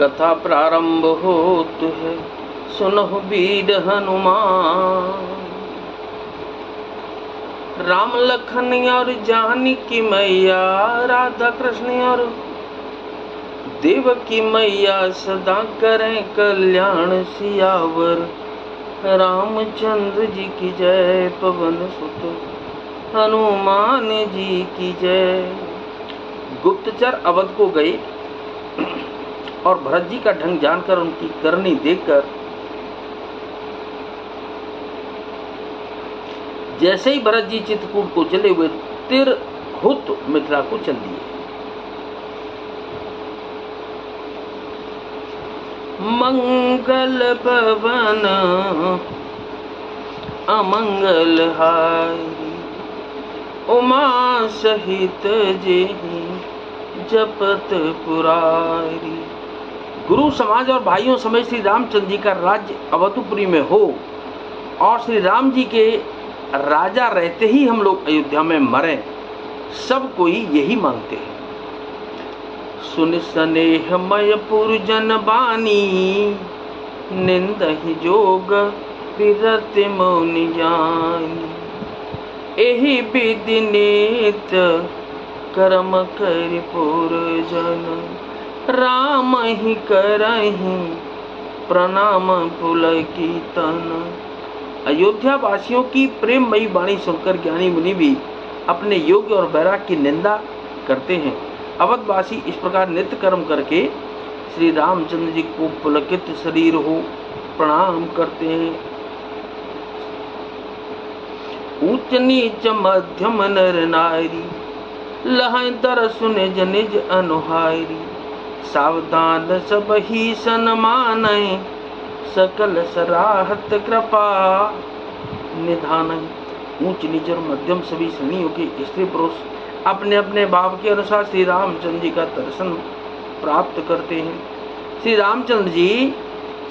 कथा प्रारंभ होत है, सुनहु वीर हनुमान। राम लखन और जानकी मैया, राधा कृष्ण और देवकी मैया, सदा करें कल्याण सियावर। रामचंद्र जी की जय, पवन सुत हनुमान जी की जय। गुप्तचर अवध को गए और भरत जी का ढंग जानकर, उनकी करनी देखकर, जैसे ही भरत जी चित्रकूट को चले हुए तिरहुत मिथिला को चल दिए। मंगल भवन अमंगल हारी, उमा सहित जेहि जपत पुरारी। गुरु समाज और भाइयों समेत श्री रामचंद्र जी का राज्य अवधपुरी में हो और श्री राम जी के राजा रहते ही हम लोग अयोध्या में मरें, सब कोई यही मांगते हैं। सुन स्नेहमय पुरजन बानी, निंदहि जोग विरत मौनि जानी। एहि विधि नित कर्म कर पुरजन, राम ही करहि प्रणाम पुलकितन। अयोध्या वासियों की प्रेममयी वाणी सुनकर ज्ञानी मुनि भी अपने योग्य और वैराग्य की निंदा करते हैं। अवधवासी इस प्रकार नित्य कर्म करके श्री रामचंद्र जी को पुलकित शरीर हो प्रणाम करते हैं। ऊंच नीच मध्यम नर नारी, लहै दरसु निज निज अनुहारी। सावधान सब ही सन्मानय, सकल सराहत कृपा निधान। ऊंच नीच और मध्यम सभी श्रेणियों के स्त्री पुरुष अपने अपने भाव के अनुसार श्री रामचंद्र जी का दर्शन प्राप्त करते हैं। श्री रामचंद्र जी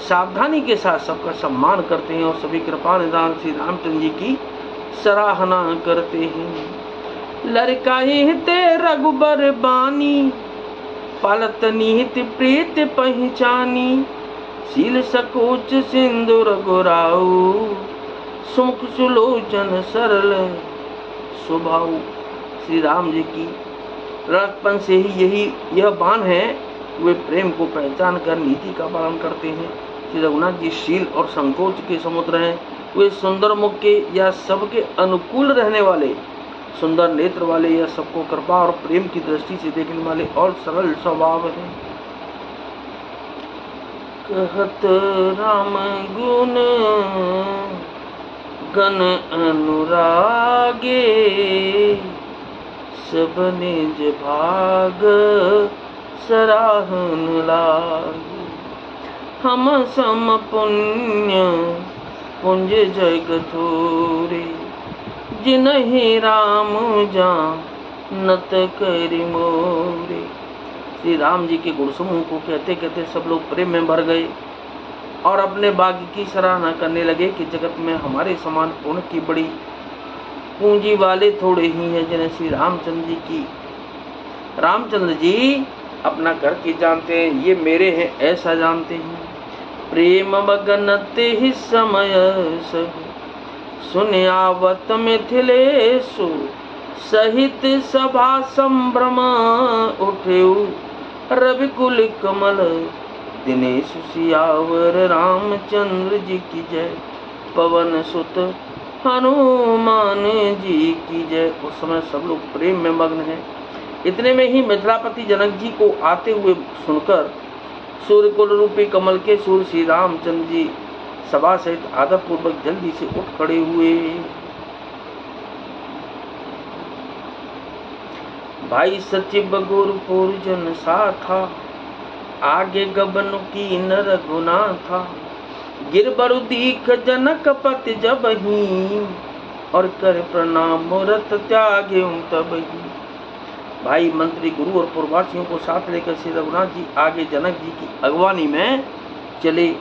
सावधानी के साथ सबका सम्मान करते हैं और सभी कृपा निधान श्री रामचंद्र जी की सराहना करते हैं। लड़काई ते रघुबर बानी, पालत नीत प्रीत पहचानी। शील सकोच सिंधु रघुराऊ, सुमुख सुलोचन सरल स्वभाव। श्री राम जी की लड़कपन से ही यह बान है, वे प्रेम को पहचान कर नीति का पालन करते हैं। श्री रघुनाथ जी शील और संकोच के समुद्र हैं। वे सुंदर मुख के या सबके अनुकूल रहने वाले, सुंदर नेत्र वाले या सबको कृपा और प्रेम की दृष्टि से देखने वाले और सरल स्वभाव हैं। कहत राम गुण गण अनुरागे, सब निज भाग सराहन लागे। हम सम पुण्य पुंज जग थोरे, जिन्हि राम जानत करि मोरे। श्री राम जी के गुण समूह को कहते कहते सब लोग प्रेम में भर गए और अपने भाग्य की सराहना करने लगे कि जगत में हमारे समान पुण्य की बड़ी पूंजी वाले थोड़े ही हैं जिन्हें श्री रामचंद्र जी अपना घर की जानते हैं, ये मेरे हैं ऐसा जानते हैं। प्रेम बगनते ही समय सब, सुन आवत मिथिलेशु। सहित सभा संभ्रम उठेऊ, रविकुल कमल दिनेश सियावर। रामचंद्र जी की जय, पवन सुत हनुमान जी की जय। उस समय सब लोग प्रेम में मग्न हैं। इतने में ही मिथिलापति जनक जी को आते हुए सुनकर सूर्यकुल रूपी कमल के सूर्य श्री रामचंद्र जी सभा सहित आदर पूर्वक जल्दी से उठ खड़े हुए। भाई सचिव गुरु पूर्जन साथा, आगे गबन की नर गुना था। गिरबरु दीख जनक पति जब ही, और कर प्रणाम मुरत त्यागे तब ही। भाई मंत्री गुरु और पूर्ववासियों को साथ लेकर श्री रघुनाथ जी आगे जनक जी की अगवानी में चले।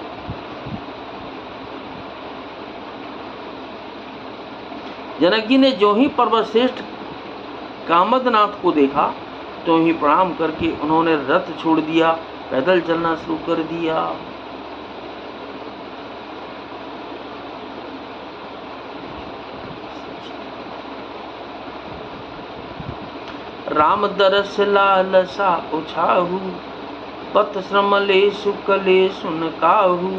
जनक जी ने जो ही पर्वत श्रेष्ठ कामदनाथ को देखा तो ही प्रणाम करके उन्होंने रथ छोड़ दिया पैदल चलना शुरू कर दिया। राम दरस लालसा उछाहू, पथ श्रमले सुकले सुन काहू।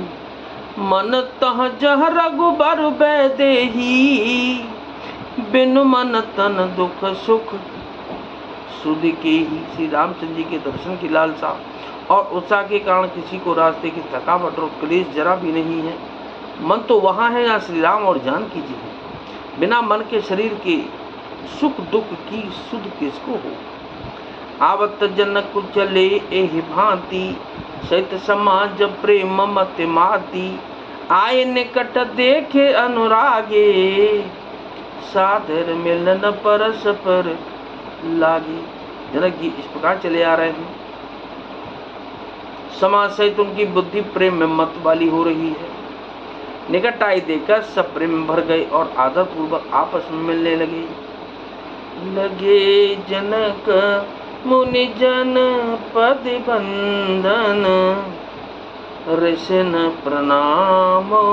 मन तह जह रघुबर बैदेही, बिनु मन तन दुख सुख सुध के ही। श्री रामचंद्र जी के दर्शन की लालसा और उत्साह के कारण किसी को रास्ते की थकावट और क्लेश जरा भी नहीं है। मन तो वहाँ है जहाँ श्री राम और जानकी जी हैं। बिना मन के शरीर के सुख दुख की सुध किसको हो। आवत जनक चले एहि भांति, सहित समाज प्रेम मत माती। आए निकट देखे अनुरागे, सादर मिलन परस्पर लागे। जनक जी इस प्रकार चले आ रहे हैं। समाज सहित उनकी बुद्धि प्रेम में मत वाली हो रही है। निकट आए देखकर सब प्रेम में भर गए और आदर पूर्वक आपस में मिलने लगे। लगे जनक मुनि जन पद बंदन, ऋषिन प्रणामो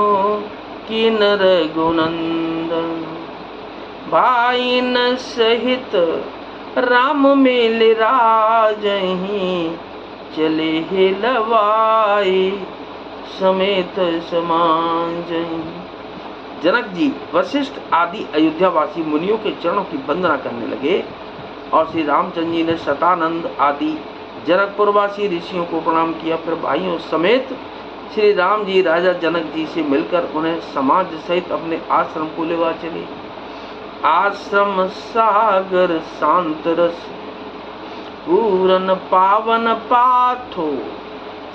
किन रघुनंदन। भाईन सहित राम मेल राजहीं, चले हे लवाई समेत समाजहीं। जनक जी वशिष्ठ आदि अयोध्यावासी मुनियों के चरणों की वंदना करने लगे और श्री रामचंद्र जी ने शतानंद आदि जनकपुरवासी ऋषियों को प्रणाम किया। फिर भाइयों समेत श्री राम जी राजा जनक जी से मिलकर उन्हें समाज सहित अपने आश्रम को लेवा चले। आश्रम सागर शांत रस, पूरन पावन पाथो।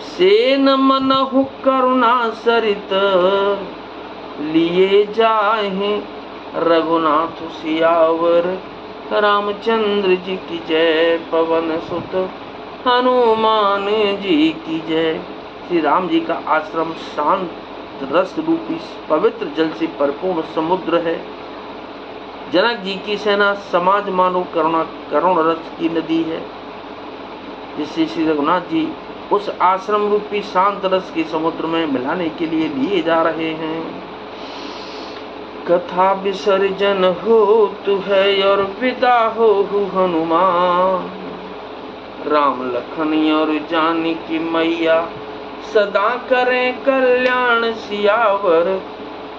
सेन मनहु करुणा सरित, लिए जाहे रघुनाथ सियावर। रामचंद्र जी की जय, पवन सुत हनुमान जी की जय। श्री राम जी का आश्रम शांत रस रूपी पवित्र जल से परिपूर्ण समुद्र है। जनक जी की सेना समाज मानो करुण रस की नदी है, जिससे श्री रघुनाथ जी उस आश्रम रूपी शांत रस के समुद्र में मिलाने के लिए लिए जा रहे हैं। कथा विसर्जन होतु है और विदा हो हनुमान। राम लखन और जानकी मैया, सदा करें कल्याण सियावर।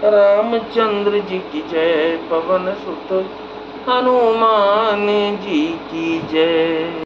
रामचंद्र जी की जय, पवन सुत हनुमान जी की जय।